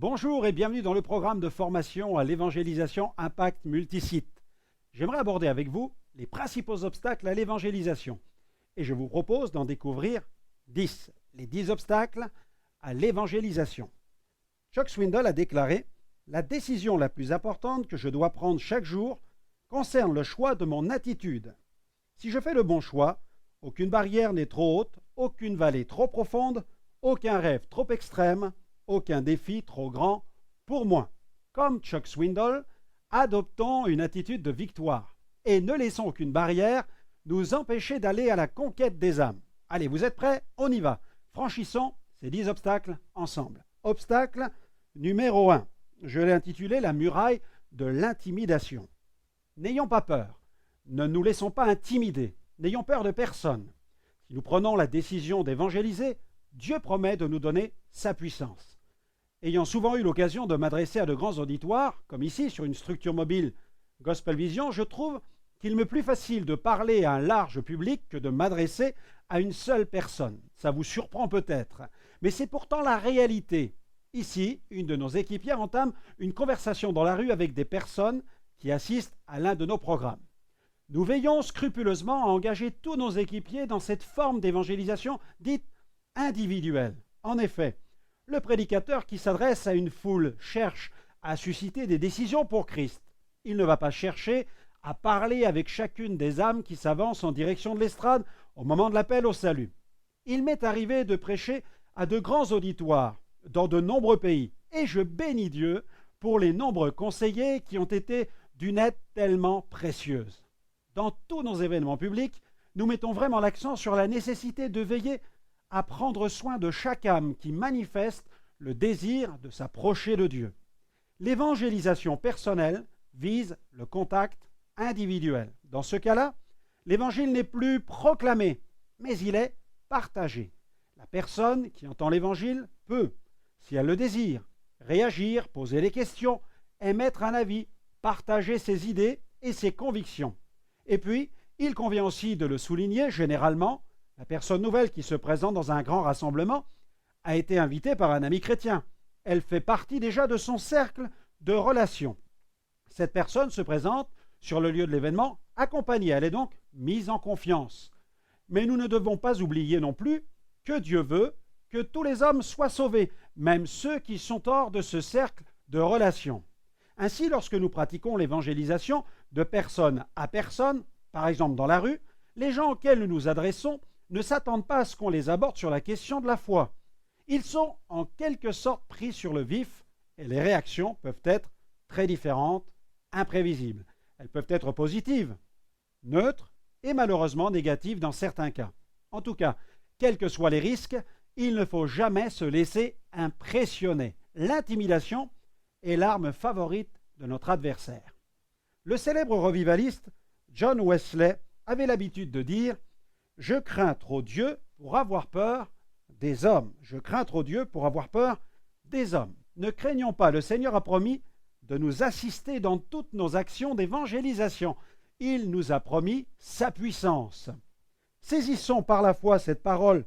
Bonjour et bienvenue dans le programme de formation à l'évangélisation Impact Multisite. J'aimerais aborder avec vous les principaux obstacles à l'évangélisation et je vous propose d'en découvrir 10, les 10 obstacles à l'évangélisation. Chuck Swindoll a déclaré « La décision la plus importante que je dois prendre chaque jour concerne le choix de mon attitude. Si je fais le bon choix, aucune barrière n'est trop haute, aucune vallée trop profonde, aucun rêve trop extrême, aucun défi trop grand pour moi. Comme Chuck Swindoll, adoptons une attitude de victoire et ne laissons aucune barrière nous empêcher d'aller à la conquête des âmes. Allez, vous êtes prêts? On y va. Franchissons ces 10 obstacles ensemble. Obstacle numéro 1. Je l'ai intitulé la muraille de l'intimidation. N'ayons pas peur. Ne nous laissons pas intimider. N'ayons peur de personne. Si nous prenons la décision d'évangéliser, Dieu promet de nous donner sa puissance. Ayant souvent eu l'occasion de m'adresser à de grands auditoires, comme ici sur une structure mobile Gospel Vision, je trouve qu'il m'est plus facile de parler à un large public que de m'adresser à une seule personne. Ça vous surprend peut-être, mais c'est pourtant la réalité. Ici, une de nos équipières entame une conversation dans la rue avec des personnes qui assistent à l'un de nos programmes. Nous veillons scrupuleusement à engager tous nos équipiers dans cette forme d'évangélisation dite individuelle. En effet, le prédicateur qui s'adresse à une foule cherche à susciter des décisions pour Christ. Il ne va pas chercher à parler avec chacune des âmes qui s'avancent en direction de l'estrade au moment de l'appel au salut. Il m'est arrivé de prêcher à de grands auditoires dans de nombreux pays, et je bénis Dieu pour les nombreux conseillers qui ont été d'une aide tellement précieuse. Dans tous nos événements publics, nous mettons vraiment l'accent sur la nécessité de veiller à prendre soin de chaque âme qui manifeste le désir de s'approcher de Dieu. L'évangélisation personnelle vise le contact individuel. Dans ce cas-là, l'évangile n'est plus proclamé, mais il est partagé. La personne qui entend l'évangile peut, si elle le désire, réagir, poser des questions, émettre un avis, partager ses idées et ses convictions. Et puis, il convient aussi de le souligner, généralement, la personne nouvelle qui se présente dans un grand rassemblement a été invitée par un ami chrétien. Elle fait partie déjà de son cercle de relations. Cette personne se présente sur le lieu de l'événement accompagnée. Elle est donc mise en confiance. Mais nous ne devons pas oublier non plus que Dieu veut que tous les hommes soient sauvés, même ceux qui sont hors de ce cercle de relations. Ainsi, lorsque nous pratiquons l'évangélisation de personne à personne, par exemple dans la rue, les gens auxquels nous nous adressons ne s'attendent pas à ce qu'on les aborde sur la question de la foi. Ils sont en quelque sorte pris sur le vif et les réactions peuvent être très différentes, imprévisibles. Elles peuvent être positives, neutres et malheureusement négatives dans certains cas. En tout cas, quels que soient les risques, il ne faut jamais se laisser impressionner. L'intimidation est l'arme favorite de notre adversaire. Le célèbre revivaliste John Wesley avait l'habitude de dire « Je crains trop Dieu pour avoir peur des hommes. Je crains trop Dieu pour avoir peur des hommes. » Ne craignons pas, le Seigneur a promis de nous assister dans toutes nos actions d'évangélisation. Il nous a promis sa puissance. Saisissons par la foi cette parole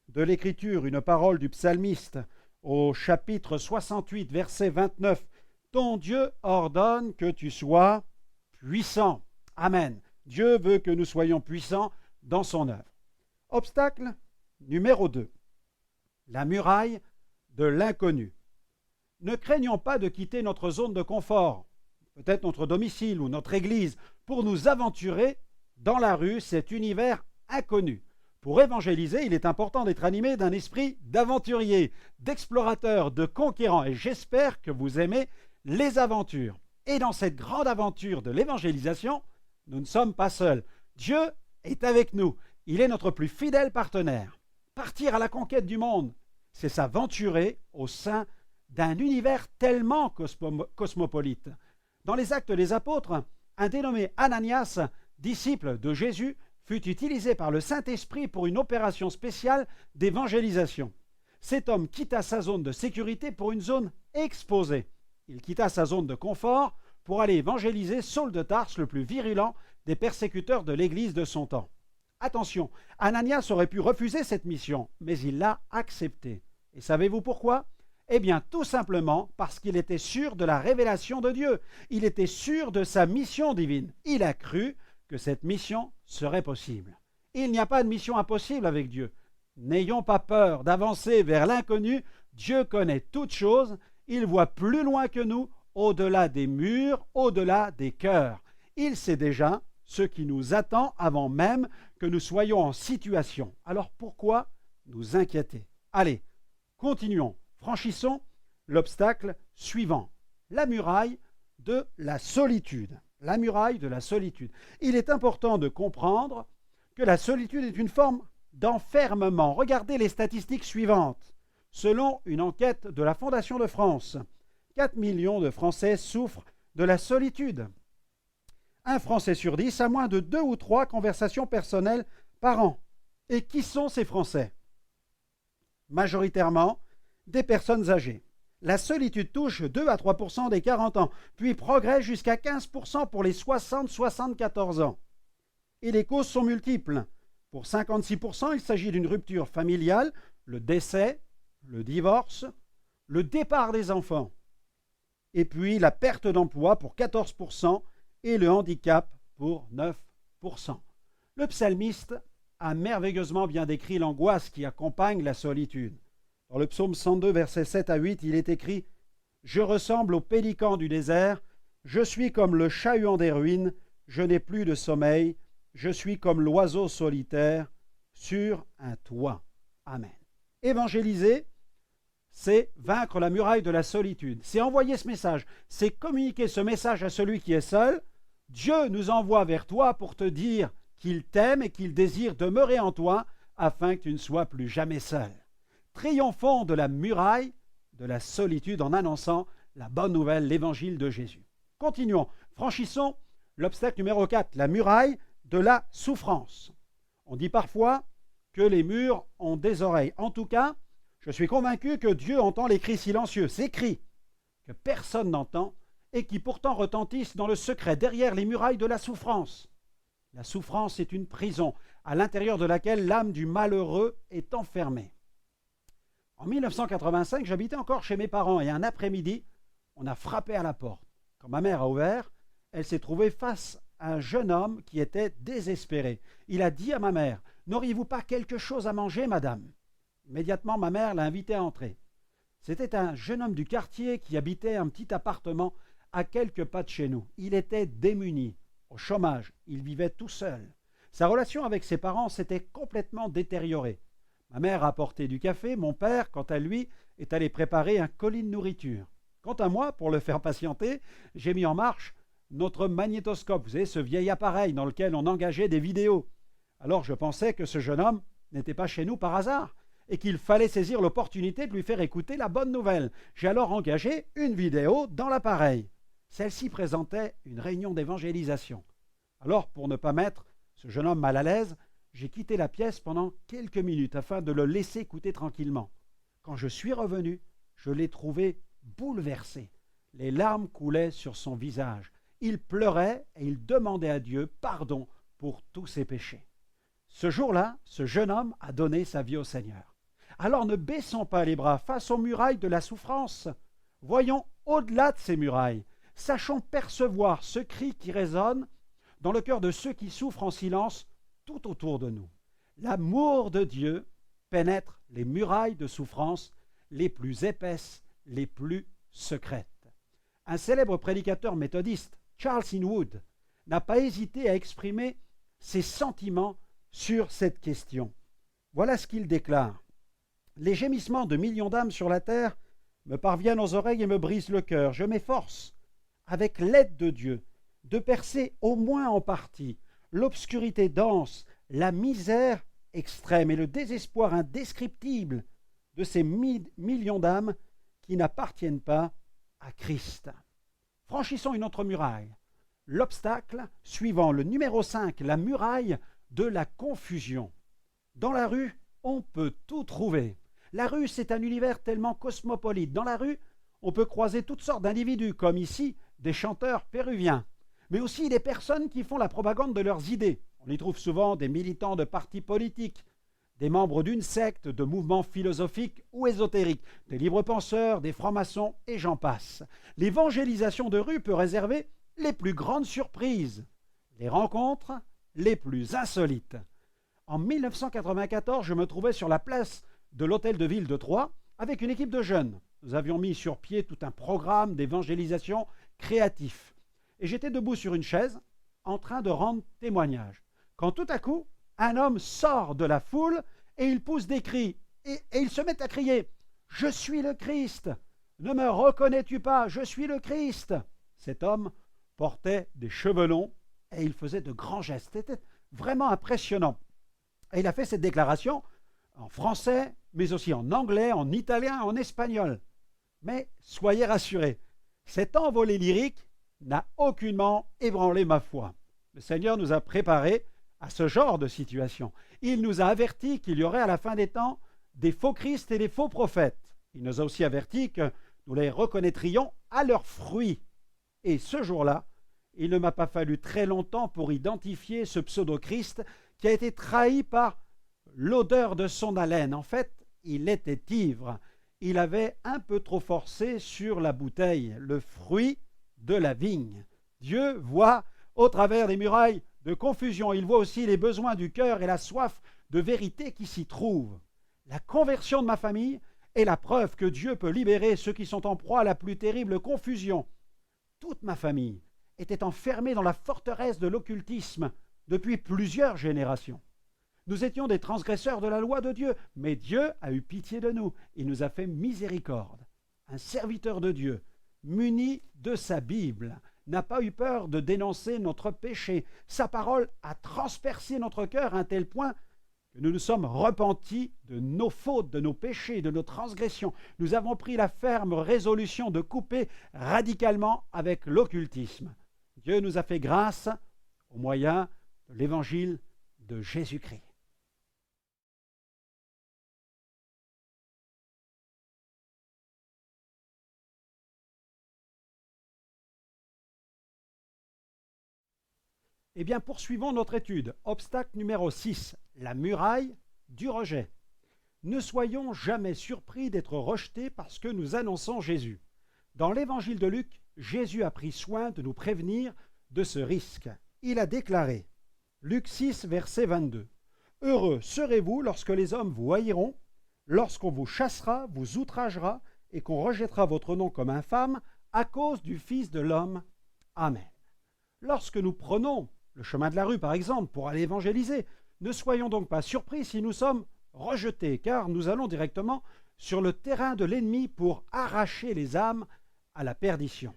de l'Écriture, une parole du psalmiste au chapitre 68, verset 29. « Ton Dieu ordonne que tu sois puissant. » Amen. Dieu veut que nous soyons puissants dans son œuvre. Obstacle numéro 2. La muraille de l'inconnu. Ne craignons pas de quitter notre zone de confort, peut-être notre domicile ou notre église, pour nous aventurer dans la rue, cet univers inconnu. Pour évangéliser, il est important d'être animé d'un esprit d'aventurier, d'explorateur, de conquérant, et j'espère que vous aimez les aventures. Et dans cette grande aventure de l'évangélisation, nous ne sommes pas seuls. Dieu est avec nous. Il est notre plus fidèle partenaire. Partir à la conquête du monde, c'est s'aventurer au sein d'un univers tellement cosmopolite. Dans les Actes des Apôtres, un dénommé Ananias, disciple de Jésus, fut utilisé par le Saint-Esprit pour une opération spéciale d'évangélisation. Cet homme quitta sa zone de sécurité pour une zone exposée. Il quitta sa zone de confort pour aller évangéliser Saul de Tarse, le plus virulent des persécuteurs de l'Église de son temps. Attention, Ananias aurait pu refuser cette mission, mais il l'a acceptée. Et savez-vous pourquoi? Eh bien, tout simplement parce qu'il était sûr de la révélation de Dieu. Il était sûr de sa mission divine. Il a cru que cette mission serait possible. Il n'y a pas de mission impossible avec Dieu. N'ayons pas peur d'avancer vers l'inconnu. Dieu connaît toutes choses. Il voit plus loin que nous, au-delà des murs, au-delà des cœurs. Il sait déjà ce qui nous attend avant même que nous soyons en situation. Alors pourquoi nous inquiéter? Allez, continuons. Franchissons l'obstacle suivant, la muraille de la solitude. La muraille de la solitude. Il est important de comprendre que la solitude est une forme d'enfermement. Regardez les statistiques suivantes. Selon une enquête de la Fondation de France, 4 millions de Français souffrent de la solitude. Un Français sur 10 a moins de 2 ou 3 conversations personnelles par an. Et qui sont ces Français? Majoritairement, des personnes âgées. La solitude touche 2 à 3% des 40 ans, puis progresse jusqu'à 15% pour les 60-74 ans. Et les causes sont multiples. Pour 56%, il s'agit d'une rupture familiale, le décès, le divorce, le départ des enfants. Et puis la perte d'emploi pour 14% et le handicap pour 9%. Le psalmiste a merveilleusement bien décrit l'angoisse qui accompagne la solitude. Dans le psaume 102, versets 7 à 8, il est écrit « Je ressemble au pélican du désert, je suis comme le chat-huant des ruines, je n'ai plus de sommeil, je suis comme l'oiseau solitaire sur un toit. » Amen. Évangéliser, c'est vaincre la muraille de la solitude, c'est envoyer ce message, c'est communiquer ce message à celui qui est seul. Dieu nous envoie vers toi pour te dire qu'il t'aime et qu'il désire demeurer en toi afin que tu ne sois plus jamais seul. Triomphons de la muraille de la solitude en annonçant la bonne nouvelle, l'évangile de Jésus. Continuons, franchissons l'obstacle numéro 4, la muraille de la souffrance. On dit parfois que les murs ont des oreilles. En tout cas, je suis convaincu que Dieu entend les cris silencieux, ces cris que personne n'entend et qui pourtant retentissent dans le secret, derrière les murailles de la souffrance. La souffrance est une prison à l'intérieur de laquelle l'âme du malheureux est enfermée. En 1985, j'habitais encore chez mes parents et un après-midi, on a frappé à la porte. Quand ma mère a ouvert, elle s'est trouvée face à un jeune homme qui était désespéré. Il a dit à ma mère « N'auriez-vous pas quelque chose à manger, madame ?» Immédiatement, ma mère l'a invité à entrer. C'était un jeune homme du quartier qui habitait un petit appartement à quelques pas de chez nous. Il était démuni, au chômage, il vivait tout seul. Sa relation avec ses parents s'était complètement détériorée. Ma mère a apporté du café, mon père, quant à lui, est allé préparer un colis de nourriture. Quant à moi, pour le faire patienter, j'ai mis en marche notre magnétoscope, vous savez, ce vieil appareil dans lequel on engageait des vidéos. Alors je pensais que ce jeune homme n'était pas chez nous par hasard et qu'il fallait saisir l'opportunité de lui faire écouter la bonne nouvelle. J'ai alors engagé une vidéo dans l'appareil. Celle-ci présentait une réunion d'évangélisation. Alors, pour ne pas mettre ce jeune homme mal à l'aise, j'ai quitté la pièce pendant quelques minutes afin de le laisser écouter tranquillement. Quand je suis revenu, je l'ai trouvé bouleversé. Les larmes coulaient sur son visage. Il pleurait et il demandait à Dieu pardon pour tous ses péchés. Ce jour-là, ce jeune homme a donné sa vie au Seigneur. Alors ne baissons pas les bras face aux murailles de la souffrance. Voyons au-delà de ces murailles. Sachons percevoir ce cri qui résonne dans le cœur de ceux qui souffrent en silence tout autour de nous. L'amour de Dieu pénètre les murailles de souffrance les plus épaisses, les plus secrètes. Un célèbre prédicateur méthodiste, Charles Inwood, n'a pas hésité à exprimer ses sentiments sur cette question. Voilà ce qu'il déclare. « Les gémissements de millions d'âmes sur la terre me parviennent aux oreilles et me brisent le cœur. Je m'efforce, avec l'aide de Dieu, de percer au moins en partie l'obscurité dense, la misère extrême et le désespoir indescriptible de ces millions d'âmes qui n'appartiennent pas à Christ. » Franchissons une autre muraille. L'obstacle suivant, le numéro 5, la muraille de la confusion. Dans la rue, on peut tout trouver. La rue, c'est un univers tellement cosmopolite. Dans la rue, on peut croiser toutes sortes d'individus, comme ici, des chanteurs péruviens, mais aussi des personnes qui font la propagande de leurs idées. On y trouve souvent des militants de partis politiques, des membres d'une secte, de mouvements philosophiques ou ésotériques, des libres penseurs, des francs-maçons et j'en passe. L'évangélisation de rue peut réserver les plus grandes surprises, les rencontres les plus insolites. En 1994, je me trouvais sur la place de l'hôtel de ville de Troyes avec une équipe de jeunes. Nous avions mis sur pied tout un programme d'évangélisation créatif. Et j'étais debout sur une chaise, en train de rendre témoignage. Quand tout à coup, un homme sort de la foule et il pousse des cris. Et il se met à crier « Je suis le Christ ! Ne me reconnais-tu pas ? Je suis le Christ !» Cet homme portait des cheveux longs et il faisait de grands gestes. C'était vraiment impressionnant. Et il a fait cette déclaration en français, mais aussi en anglais, en italien, en espagnol. Mais soyez rassurés, cette envolée lyrique n'a aucunement ébranlé ma foi. Le Seigneur nous a préparés à ce genre de situation. Il nous a avertis qu'il y aurait à la fin des temps des faux Christ et des faux prophètes. Il nous a aussi avertis que nous les reconnaîtrions à leurs fruits. Et ce jour-là, il ne m'a pas fallu très longtemps pour identifier ce pseudo-Christ qui a été trahi par l'odeur de son haleine. En fait, il était ivre. Il avait un peu trop forcé sur la bouteille, le fruit de la vigne. Dieu voit au travers des murailles de confusion. Il voit aussi les besoins du cœur et la soif de vérité qui s'y trouvent. La conversion de ma famille est la preuve que Dieu peut libérer ceux qui sont en proie à la plus terrible confusion. Toute ma famille était enfermée dans la forteresse de l'occultisme depuis plusieurs générations. Nous étions des transgresseurs de la loi de Dieu, mais Dieu a eu pitié de nous. Il nous a fait miséricorde. Un serviteur de Dieu, muni de sa Bible, n'a pas eu peur de dénoncer notre péché. Sa parole a transpercé notre cœur à un tel point que nous nous sommes repentis de nos fautes, de nos péchés, de nos transgressions. Nous avons pris la ferme résolution de couper radicalement avec l'occultisme. Dieu nous a fait grâce au moyen de l'évangile de Jésus-Christ. Eh bien, poursuivons notre étude. Obstacle numéro 6, la muraille du rejet. Ne soyons jamais surpris d'être rejetés parce que nous annonçons Jésus. Dans l'évangile de Luc, Jésus a pris soin de nous prévenir de ce risque. Il a déclaré, Luc 6, verset 22, « Heureux serez-vous lorsque les hommes vous haïront, lorsqu'on vous chassera, vous outragera, et qu'on rejettera votre nom comme infâme à cause du Fils de l'homme. Amen. » Lorsque nous prenons le chemin de la rue, par exemple, pour aller évangéliser, ne soyons donc pas surpris si nous sommes rejetés, car nous allons directement sur le terrain de l'ennemi pour arracher les âmes à la perdition.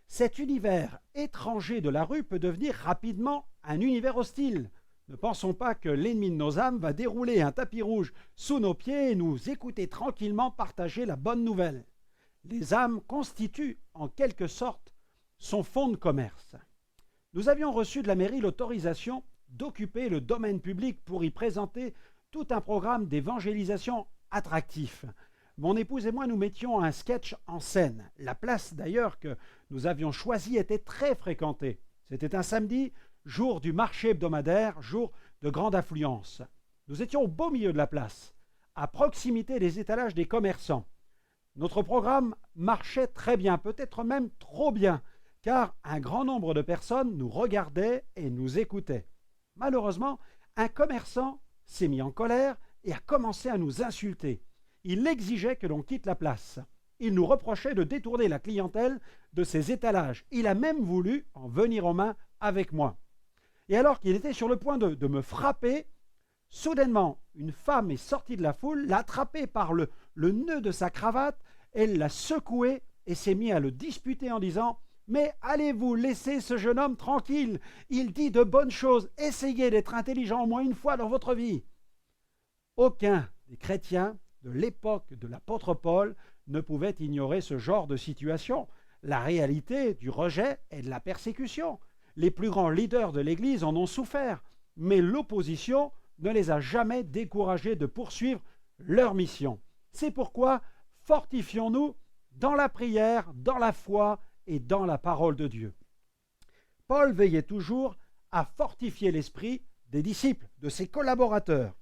Cet univers étranger de la rue peut devenir rapidement un univers hostile. Ne pensons pas que l'ennemi de nos âmes va dérouler un tapis rouge sous nos pieds et nous écouter tranquillement partager la bonne nouvelle. Les âmes constituent, en quelque sorte, son fonds de commerce. Nous avions reçu de la mairie l'autorisation d'occuper le domaine public pour y présenter tout un programme d'évangélisation attractif. Mon épouse et moi, nous mettions un sketch en scène. La place, d'ailleurs, que nous avions choisie était très fréquentée. C'était un samedi, jour du marché hebdomadaire, jour de grande affluence. Nous étions au beau milieu de la place, à proximité des étalages des commerçants. Notre programme marchait très bien, peut-être même trop bien, car un grand nombre de personnes nous regardaient et nous écoutaient. Malheureusement, un commerçant s'est mis en colère et a commencé à nous insulter. Il exigeait que l'on quitte la place. Il nous reprochait de détourner la clientèle de ses étalages. Il a même voulu en venir aux mains avec moi. Et alors qu'il était sur le point de me frapper, soudainement, une femme est sortie de la foule, l'a attrapé par le nœud de sa cravate, elle l'a secoué et s'est mis à le disputer en disant « Mais allez-vous laisser ce jeune homme tranquille? Il dit de bonnes choses. Essayez d'être intelligent au moins une fois dans votre vie. » Aucun des chrétiens de l'époque de l'apôtre Paul ne pouvait ignorer ce genre de situation, la réalité du rejet et de la persécution. Les plus grands leaders de l'Église en ont souffert, mais l'opposition ne les a jamais découragés de poursuivre leur mission. C'est pourquoi fortifions-nous dans la prière, dans la foi et dans la parole de Dieu. Paul veillait toujours à fortifier l'esprit des disciples, de ses collaborateurs.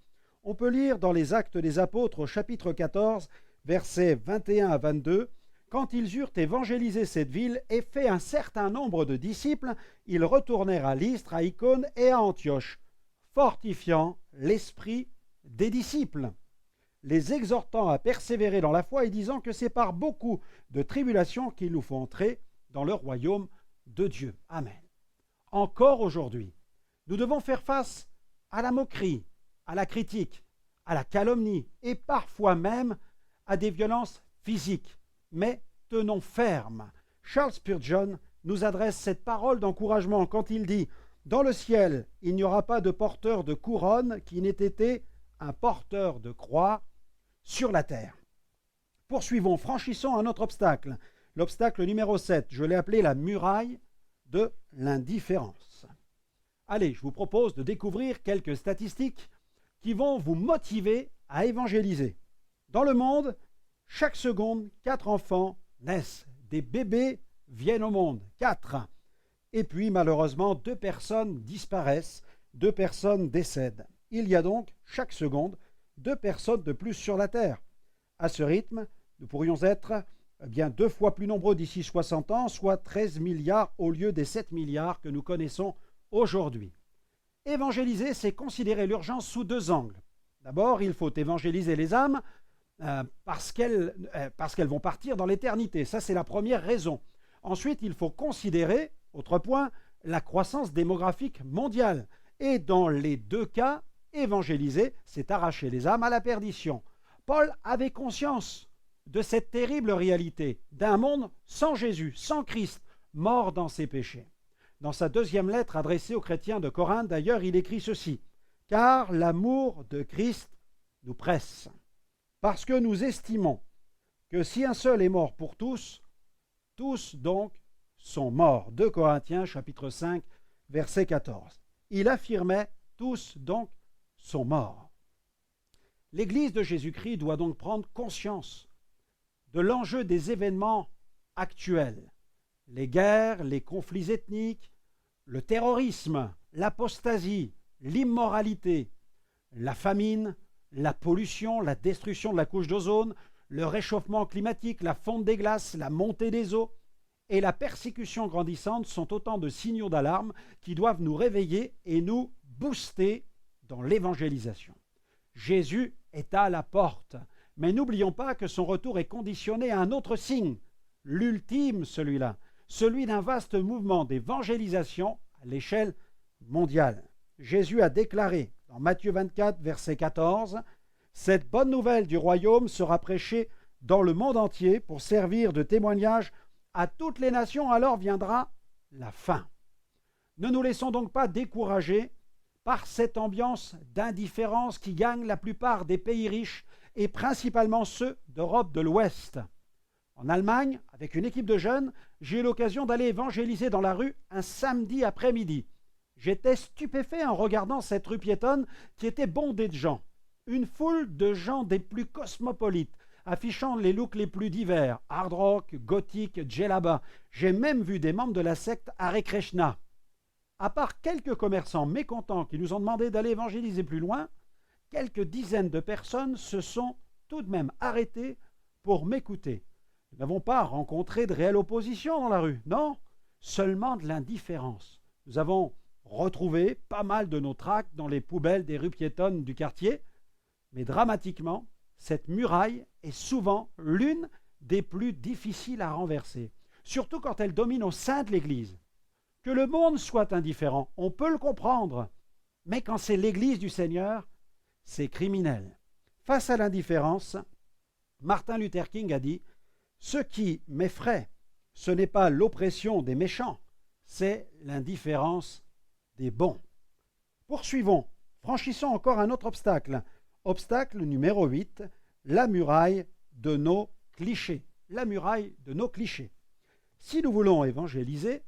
On peut lire dans les Actes des Apôtres au chapitre 14, versets 21 à 22, « Quand ils eurent évangélisé cette ville et fait un certain nombre de disciples, ils retournèrent à Lystre, à Icône et à Antioche, fortifiant l'esprit des disciples, les exhortant à persévérer dans la foi et disant que c'est par beaucoup de tribulations qu'il nous faut entrer dans le royaume de Dieu. » Amen. Encore aujourd'hui, nous devons faire face à la moquerie, à la critique, à la calomnie et parfois même à des violences physiques. Mais tenons ferme. Charles Spurgeon nous adresse cette parole d'encouragement quand il dit « Dans le ciel, il n'y aura pas de porteur de couronne qui n'ait été un porteur de croix sur la terre. » Poursuivons, franchissons un autre obstacle. L'obstacle numéro 7, je l'ai appelé la muraille de l'indifférence. Allez, je vous propose de découvrir quelques statistiques qui vont vous motiver à évangéliser. Dans le monde, chaque seconde, 4 enfants naissent. Des bébés viennent au monde. 4. Et puis, malheureusement, 2 personnes disparaissent, 2 personnes décèdent. Il y a donc, chaque seconde, 2 personnes de plus sur la Terre. À ce rythme, nous pourrions être bien 2 fois plus nombreux d'ici 60 ans, soit 13 milliards au lieu des 7 milliards que nous connaissons aujourd'hui. Évangéliser, c'est considérer l'urgence sous 2 angles. D'abord, il faut évangéliser les âmes parce qu'elles vont partir dans l'éternité. Ça, c'est la première raison. Ensuite, il faut considérer, autre point, la croissance démographique mondiale. Et dans les 2 cas, évangéliser, c'est arracher les âmes à la perdition. Paul avait conscience de cette terrible réalité d'un monde sans Jésus, sans Christ, mort dans ses péchés. Dans sa 2e lettre adressée aux chrétiens de Corinthe, d'ailleurs, il écrit ceci : « Car l'amour de Christ nous presse, parce que nous estimons que si un seul est mort pour tous, tous donc sont morts. » 2 Corinthiens chapitre 5, verset 14. Il affirmait « tous donc sont morts ». L'Église de Jésus-Christ doit donc prendre conscience de l'enjeu des événements actuels. Les guerres, les conflits ethniques, le terrorisme, l'apostasie, l'immoralité, la famine, la pollution, la destruction de la couche d'ozone, le réchauffement climatique, la fonte des glaces, la montée des eaux et la persécution grandissante sont autant de signaux d'alarme qui doivent nous réveiller et nous booster dans l'évangélisation. Jésus est à la porte, mais n'oublions pas que son retour est conditionné à un autre signe, l'ultime celui-là, celui d'un vaste mouvement d'évangélisation à l'échelle mondiale. Jésus a déclaré dans Matthieu 24, verset 14, « Cette bonne nouvelle du royaume sera prêchée dans le monde entier pour servir de témoignage à toutes les nations, alors viendra la fin. » Ne nous laissons donc pas décourager par cette ambiance d'indifférence qui gagne la plupart des pays riches et principalement ceux d'Europe de l'Ouest. En Allemagne, avec une équipe de jeunes, j'ai eu l'occasion d'aller évangéliser dans la rue un samedi après-midi. J'étais stupéfait en regardant cette rue piétonne qui était bondée de gens. Une foule de gens des plus cosmopolites, affichant les looks les plus divers, hard rock, gothique, djellaba. J'ai même vu des membres de la secte Hare Krishna. À part quelques commerçants mécontents qui nous ont demandé d'aller évangéliser plus loin, quelques dizaines de personnes se sont tout de même arrêtées pour m'écouter. Nous n'avons pas rencontré de réelle opposition dans la rue, non, seulement de l'indifférence. Nous avons retrouvé pas mal de nos tracts dans les poubelles des rues piétonnes du quartier, mais dramatiquement, cette muraille est souvent l'une des plus difficiles à renverser, surtout quand elle domine au sein de l'Église. Que le monde soit indifférent, on peut le comprendre, mais quand c'est l'Église du Seigneur, c'est criminel. Face à l'indifférence, Martin Luther King a dit « Ce qui m'effraie, ce n'est pas l'oppression des méchants, c'est l'indifférence des bons. » Poursuivons, franchissons encore un autre obstacle. Obstacle numéro 8, la muraille de nos clichés. La muraille de nos clichés. Si nous voulons évangéliser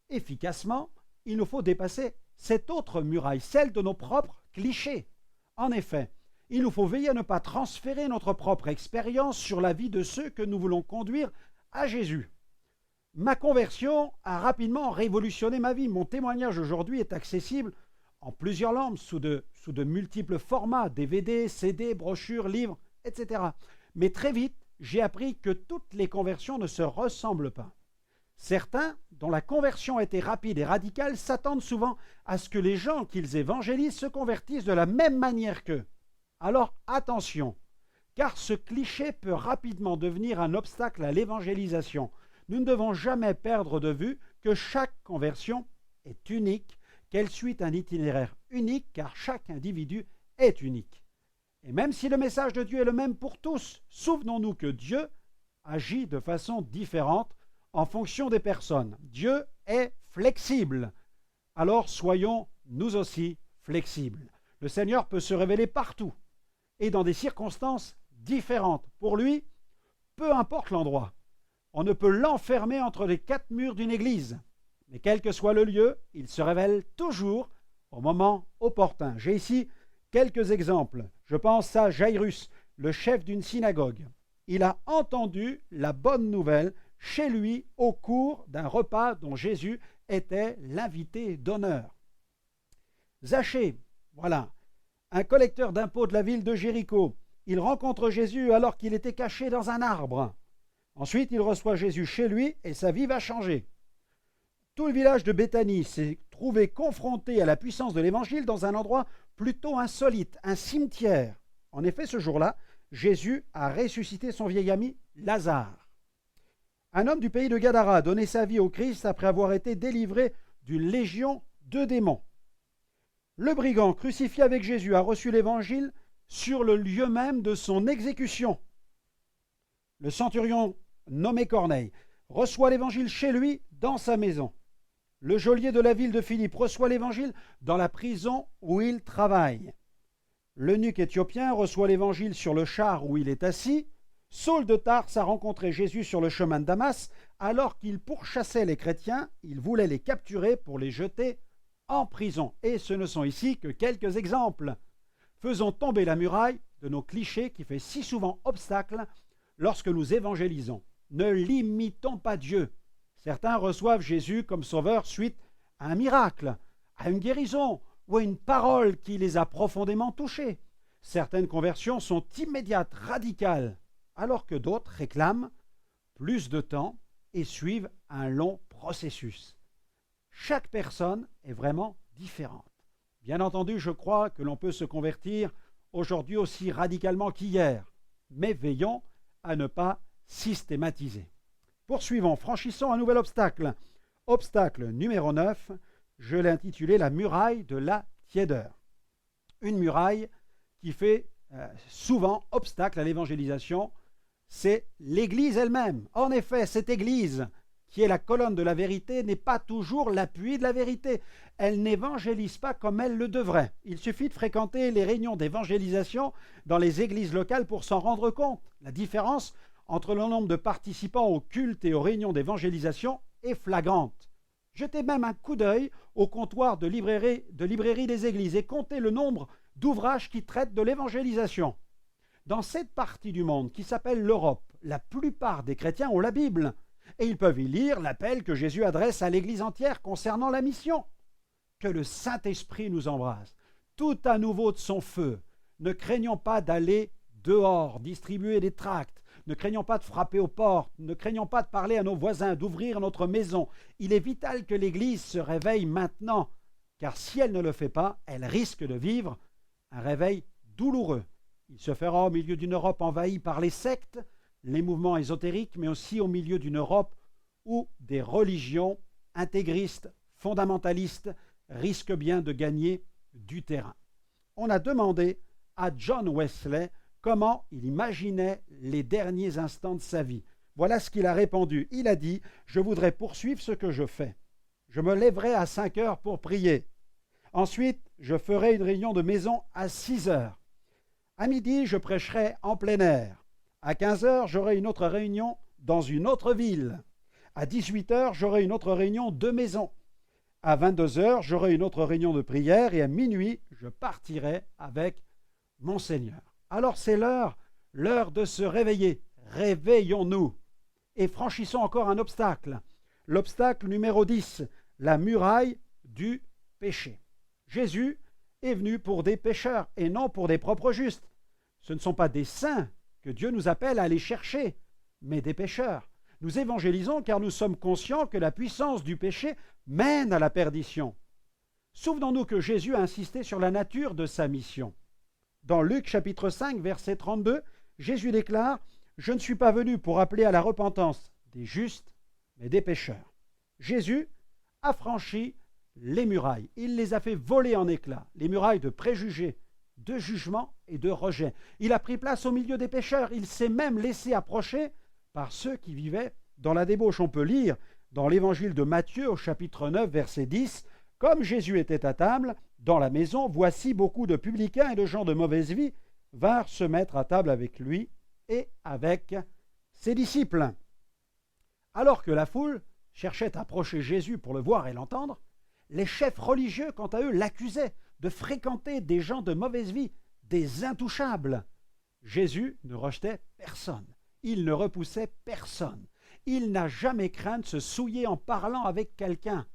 efficacement, il nous faut dépasser cette autre muraille, celle de nos propres clichés. En effet, il nous faut veiller à ne pas transférer notre propre expérience sur la vie de ceux que nous voulons conduire à Jésus. Ma conversion a rapidement révolutionné ma vie. Mon témoignage aujourd'hui est accessible en plusieurs langues, sous de multiples formats, DVD, CD, brochures, livres, etc. Mais très vite, j'ai appris que toutes les conversions ne se ressemblent pas. Certains, dont la conversion a été rapide et radicale, s'attendent souvent à ce que les gens qu'ils évangélisent se convertissent de la même manière qu'eux. Alors attention, car ce cliché peut rapidement devenir un obstacle à l'évangélisation. Nous ne devons jamais perdre de vue que chaque conversion est unique, qu'elle suit un itinéraire unique, car chaque individu est unique. Et même si le message de Dieu est le même pour tous, souvenons-nous que Dieu agit de façon différente en fonction des personnes. Dieu est flexible. Alors soyons nous aussi flexibles. Le Seigneur peut se révéler partout et dans des circonstances différentes. Pour lui, peu importe l'endroit. On ne peut l'enfermer entre les quatre murs d'une église. Mais quel que soit le lieu, il se révèle toujours au moment opportun. J'ai ici quelques exemples. Je pense à Jairus, le chef d'une synagogue. Il a entendu la bonne nouvelle chez lui au cours d'un repas dont Jésus était l'invité d'honneur. Zachée, voilà, un collecteur d'impôts de la ville de Jéricho. Il rencontre Jésus alors qu'il était caché dans un arbre. Ensuite, il reçoit Jésus chez lui et sa vie va changer. Tout le village de Béthanie s'est trouvé confronté à la puissance de l'Évangile dans un endroit plutôt insolite, un cimetière. En effet, ce jour-là, Jésus a ressuscité son vieil ami Lazare. Un homme du pays de Gadara a donné sa vie au Christ après avoir été délivré d'une légion de démons. Le brigand crucifié avec Jésus a reçu l'Évangile sur le lieu même de son exécution. Le centurion nommé Corneille reçoit l'Évangile chez lui, dans sa maison. Le geôlier de la ville de Philippe reçoit l'Évangile dans la prison où il travaille. L'eunuque éthiopien reçoit l'Évangile sur le char où il est assis. Saul de Tarse a rencontré Jésus sur le chemin de Damas. Alors qu'il pourchassait les chrétiens, il voulait les capturer pour les jeter en prison. Et ce ne sont ici que quelques exemples. Faisons tomber la muraille de nos clichés qui fait si souvent obstacle lorsque nous évangélisons. Ne limitons pas Dieu. Certains reçoivent Jésus comme sauveur suite à un miracle, à une guérison ou à une parole qui les a profondément touchés. Certaines conversions sont immédiates, radicales, alors que d'autres réclament plus de temps et suivent un long processus. Chaque personne est vraiment différente. Bien entendu, je crois que l'on peut se convertir aujourd'hui aussi radicalement qu'hier, mais veillons à ne pas systématiser. Poursuivons, franchissons un nouvel obstacle. Obstacle numéro 9, je l'ai intitulé la muraille de la tiédeur. Une muraille qui fait souvent obstacle à l'évangélisation, c'est l'Église elle-même. En effet, cette Église, qui est la colonne de la vérité, n'est pas toujours l'appui de la vérité. Elle n'évangélise pas comme elle le devrait. Il suffit de fréquenter les réunions d'évangélisation dans les églises locales pour s'en rendre compte. La différence entre le nombre de participants au culte et aux réunions d'évangélisation est flagrante. Jetez même un coup d'œil au comptoir de librairie des églises et comptez le nombre d'ouvrages qui traitent de l'évangélisation. Dans cette partie du monde qui s'appelle l'Europe, la plupart des chrétiens ont la Bible et ils peuvent y lire l'appel que Jésus adresse à l'Église entière concernant la mission. Que le Saint-Esprit nous embrasse, tout à nouveau de son feu. Ne craignons pas d'aller dehors, distribuer des tracts. Ne craignons pas de frapper aux portes, ne craignons pas de parler à nos voisins, d'ouvrir notre maison. Il est vital que l'Église se réveille maintenant, car si elle ne le fait pas, elle risque de vivre un réveil douloureux. Il se fera au milieu d'une Europe envahie par les sectes, les mouvements ésotériques, mais aussi au milieu d'une Europe où des religions intégristes, fondamentalistes, risquent bien de gagner du terrain. On a demandé à John Wesley comment il imaginait les derniers instants de sa vie. Voilà ce qu'il a répondu. Il a dit « Je voudrais poursuivre ce que je fais. Je me lèverai à 5 heures pour prier. Ensuite, je ferai une réunion de maison à 6 heures. À midi, je prêcherai en plein air. À 15 heures, j'aurai une autre réunion dans une autre ville. À 18 heures, j'aurai une autre réunion de maison. À 22 heures, j'aurai une autre réunion de prière et à minuit, je partirai avec mon Seigneur. » Alors c'est l'heure de se réveiller. Réveillons-nous et franchissons encore un obstacle. L'obstacle numéro 10, la muraille du péché. Jésus est venu pour des pécheurs et non pour des propres justes. Ce ne sont pas des saints que Dieu nous appelle à aller chercher, mais des pécheurs. Nous évangélisons car nous sommes conscients que la puissance du péché mène à la perdition. Souvenons-nous que Jésus a insisté sur la nature de sa mission. Dans Luc chapitre 5, verset 32, Jésus déclare « Je ne suis pas venu pour appeler à la repentance des justes, mais des pécheurs. » Jésus a franchi les murailles. Il les a fait voler en éclats, les murailles de préjugés, de jugement et de rejet. Il a pris place au milieu des pécheurs. Il s'est même laissé approcher par ceux qui vivaient dans la débauche. On peut lire dans l'évangile de Matthieu au chapitre 9, verset 10, « Comme Jésus était à table dans la maison, voici beaucoup de publicains et de gens de mauvaise vie vinrent se mettre à table avec lui et avec ses disciples. » Alors que la foule cherchait à approcher Jésus pour le voir et l'entendre, les chefs religieux, quant à eux, l'accusaient de fréquenter des gens de mauvaise vie, des intouchables. Jésus ne rejetait personne. Il ne repoussait personne. Il n'a jamais craint de se souiller en parlant avec quelqu'un.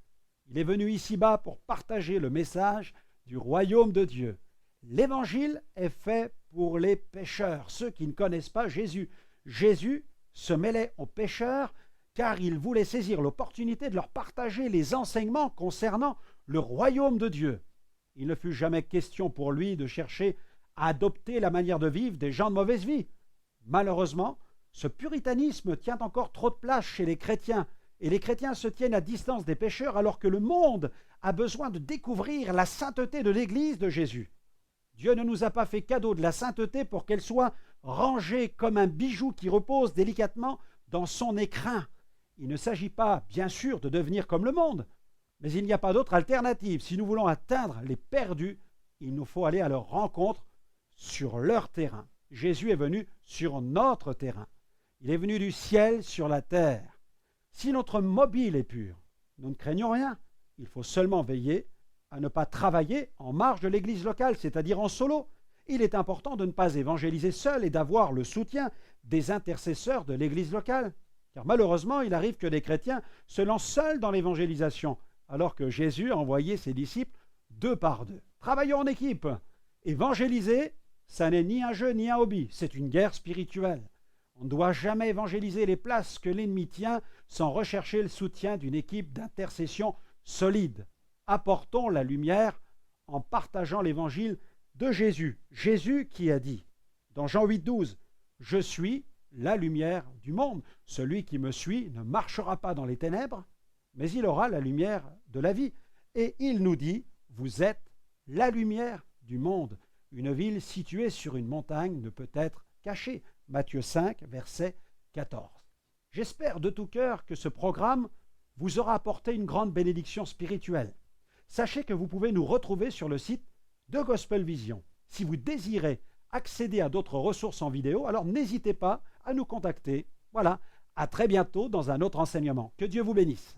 Il est venu ici-bas pour partager le message du royaume de Dieu. L'évangile est fait pour les pécheurs, ceux qui ne connaissent pas Jésus. Jésus se mêlait aux pécheurs car il voulait saisir l'opportunité de leur partager les enseignements concernant le royaume de Dieu. Il ne fut jamais question pour lui de chercher à adopter la manière de vivre des gens de mauvaise vie. Malheureusement, ce puritanisme tient encore trop de place chez les chrétiens, et les chrétiens se tiennent à distance des pécheurs alors que le monde a besoin de découvrir la sainteté de l'Église de Jésus. Dieu ne nous a pas fait cadeau de la sainteté pour qu'elle soit rangée comme un bijou qui repose délicatement dans son écrin. Il ne s'agit pas, bien sûr, de devenir comme le monde, mais il n'y a pas d'autre alternative. Si nous voulons atteindre les perdus, il nous faut aller à leur rencontre sur leur terrain. Jésus est venu sur notre terrain. Il est venu du ciel sur la terre. Si notre mobile est pur, nous ne craignons rien. Il faut seulement veiller à ne pas travailler en marge de l'église locale, c'est-à-dire en solo. Il est important de ne pas évangéliser seul et d'avoir le soutien des intercesseurs de l'église locale. Car malheureusement, il arrive que des chrétiens se lancent seuls dans l'évangélisation, alors que Jésus a envoyé ses disciples 2 par 2. Travaillons en équipe. Évangéliser, ça n'est ni un jeu ni un hobby, c'est une guerre spirituelle. On ne doit jamais évangéliser les places que l'ennemi tient sans rechercher le soutien d'une équipe d'intercession solide. Apportons la lumière en partageant l'évangile de Jésus. Jésus qui a dit, dans Jean 8, 12, « Je suis la lumière du monde. Celui qui me suit ne marchera pas dans les ténèbres, mais il aura la lumière de la vie. » Et il nous dit, « Vous êtes la lumière du monde. Une ville située sur une montagne ne peut être cachée. » Matthieu 5, verset 14. J'espère de tout cœur que ce programme vous aura apporté une grande bénédiction spirituelle. Sachez que vous pouvez nous retrouver sur le site de Gospel Vision. Si vous désirez accéder à d'autres ressources en vidéo, alors n'hésitez pas à nous contacter. Voilà, à très bientôt dans un autre enseignement. Que Dieu vous bénisse.